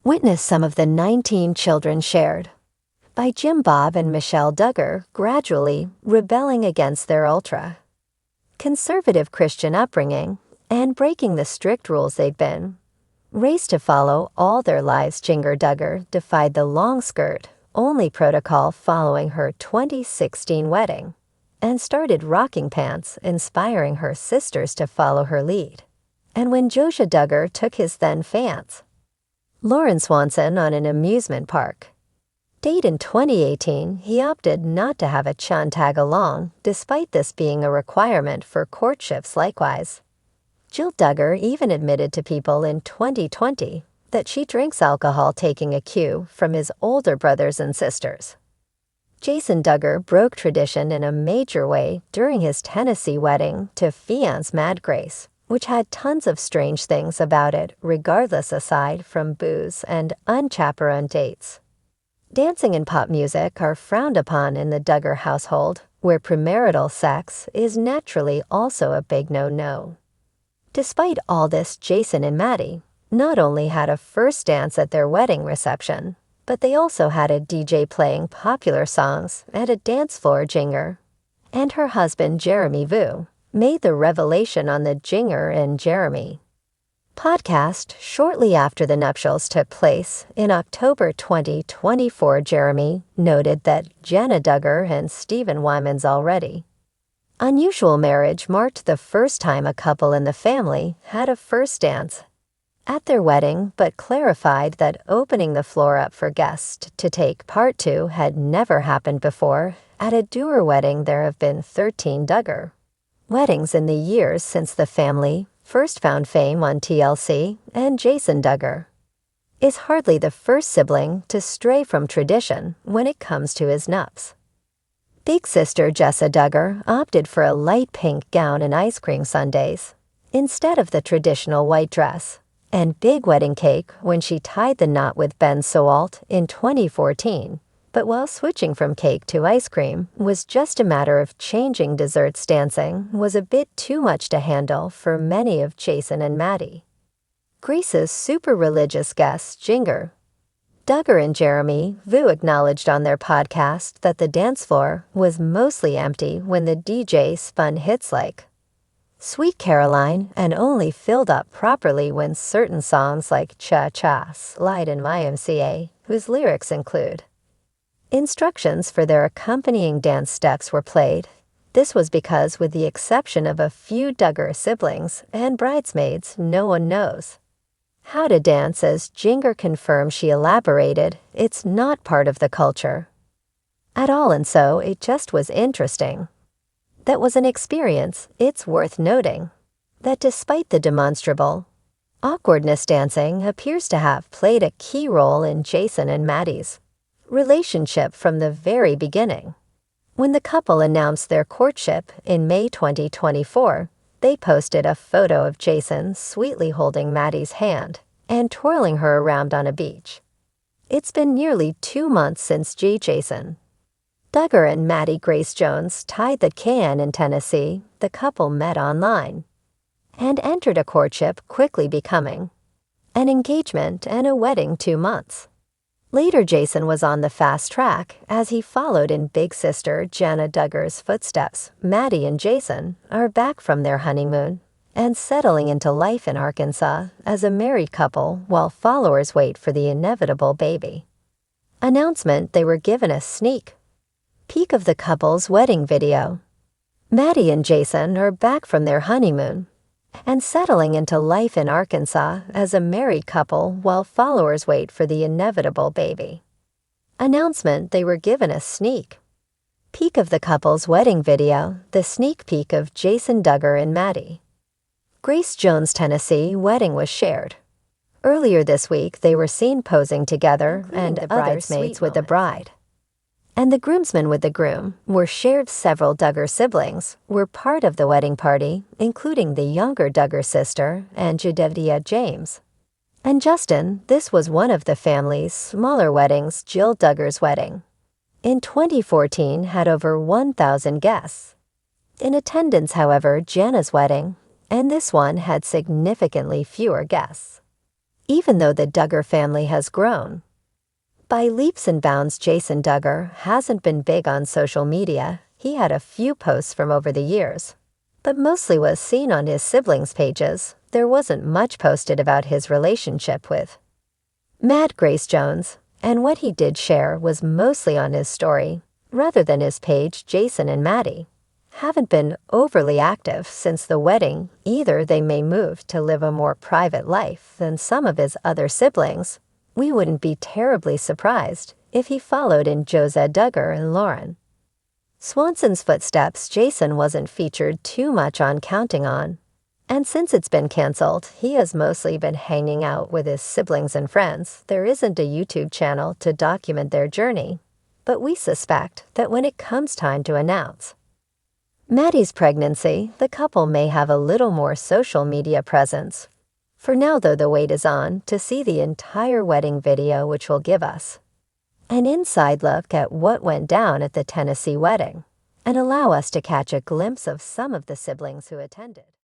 Witness some of the 19 children shared by Jim Bob and Michelle Duggar gradually rebelling against their ultra-conservative Christian upbringing and breaking the strict rules they'd been raised to follow all their lives. Jinger Duggar defied the long skirt only protocol following her 2016 wedding and started rocking pants, inspiring her sisters to follow her lead. And when Joshua Duggar took his then fans Lauren Swanson on an amusement park date in 2018, he opted not to have a chun tag along, despite this being a requirement for courtships. Likewise, Jill Duggar even admitted to people in 2020 that she drinks alcohol, taking a cue from his older brothers and sisters. Jason Duggar broke tradition in a major way during his Tennessee wedding to fiancée Mad Grace, which had tons of strange things about it regardless aside from booze and unchaperoned dates. Dancing and pop music are frowned upon in the Duggar household, where premarital sex is naturally also a big no-no. Despite all this, Jason and Maddie not only had a first dance at their wedding reception, but they also had a DJ playing popular songs at a dance floor. Jinger and her husband Jeremy Vu made the revelation on the Jinger and Jeremy podcast shortly after the nuptials took place in October 2024. Jeremy noted that Jana Duggar and Stephen Wyman's already unusual marriage marked the first time a couple in the family had a first dance at their wedding, but clarified that opening the floor up for guests to take part to had never happened before. At a Duggar wedding, there have been 13 Duggar weddings in the years since the family first found fame on TLC, and Jason Duggar is hardly the first sibling to stray from tradition when it comes to his nups. Big sister Jessa Duggar opted for a light pink gown and ice cream sundaes instead of the traditional white dress and big wedding cake when she tied the knot with Ben Sowalt in 2014. But while switching from cake to ice cream was just a matter of changing desserts, dancing was a bit too much to handle for many of Jason and Maddie. Grace's super religious guests Jinger Duggar and Jeremy Vu acknowledged on their podcast that the dance floor was mostly empty when the DJ spun hits like Sweet Caroline and only filled up properly when certain songs like Cha Cha Slide and YMCA, whose lyrics include instructions for their accompanying dance steps, were played. This was because, with the exception of a few Duggar siblings and bridesmaids, no one knows how to dance. As Jinger confirmed, she elaborated, it's not part of the culture at all, and so it just was interesting. That was an experience. It's worth noting that despite the demonstrable awkwardness, dancing appears to have played a key role in Jason and Maddie's relationship from the very beginning. When the couple announced their courtship in May 2024, they posted a photo of Jason sweetly holding Maddie's hand and twirling her around on a beach. It's been nearly 2 months since Jason Duggar and Maddie Grace Jones tied the can in Tennessee. The couple met online and entered a courtship, quickly becoming an engagement and a wedding 2 months later. Jason was on the fast track as he followed in big sister Jana Duggar's footsteps. Maddie and Jason are back from their honeymoon and settling into life in Arkansas as a married couple while followers wait for the inevitable baby announcement. They were given a sneak peek of the couple's wedding video. Maddie and Jason are back from their honeymoon and settling into life in Arkansas as a married couple while followers wait for the inevitable baby announcement. They were given a sneak peek of the couple's wedding video, the sneak peek of Jason Duggar and Maddie Grace Jones' Tennessee wedding was shared. Earlier this week, they were seen posing together, and the bridesmaids with the bride and the groomsmen with the groom were shared. Several Duggar siblings were part of the wedding party, including the younger Duggar sister and Jedediah James and Justin. This was one of the family's smaller weddings. Jill Duggar's wedding in 2014 had over 1,000 guests in attendance. However, Jana's wedding and this one had significantly fewer guests. even though the Duggar family has grown. By leaps and bounds, Jason Duggar hasn't been big on social media. He had a few posts from over the years, but mostly was seen on his siblings' pages. There wasn't much posted about his relationship with Mad Grace Jones, and what he did share was mostly on his story, rather than his page. Jason and Maddie haven't been overly active since the wedding. Either they may move to live a more private life than some of his other siblings. We wouldn't be terribly surprised if he followed in Josette Duggar and Lauren Swanson's footsteps. Jason wasn't featured too much on Counting On, and since it's been canceled, he has mostly been hanging out with his siblings and friends. There isn't a YouTube channel to document their journey, but we suspect that when it comes time to announce Maddie's pregnancy, the couple may have a little more social media presence. For now, though, the wait is on to see the entire wedding video, which will give us an inside look at what went down at the Tennessee wedding and allow us to catch a glimpse of some of the siblings who attended.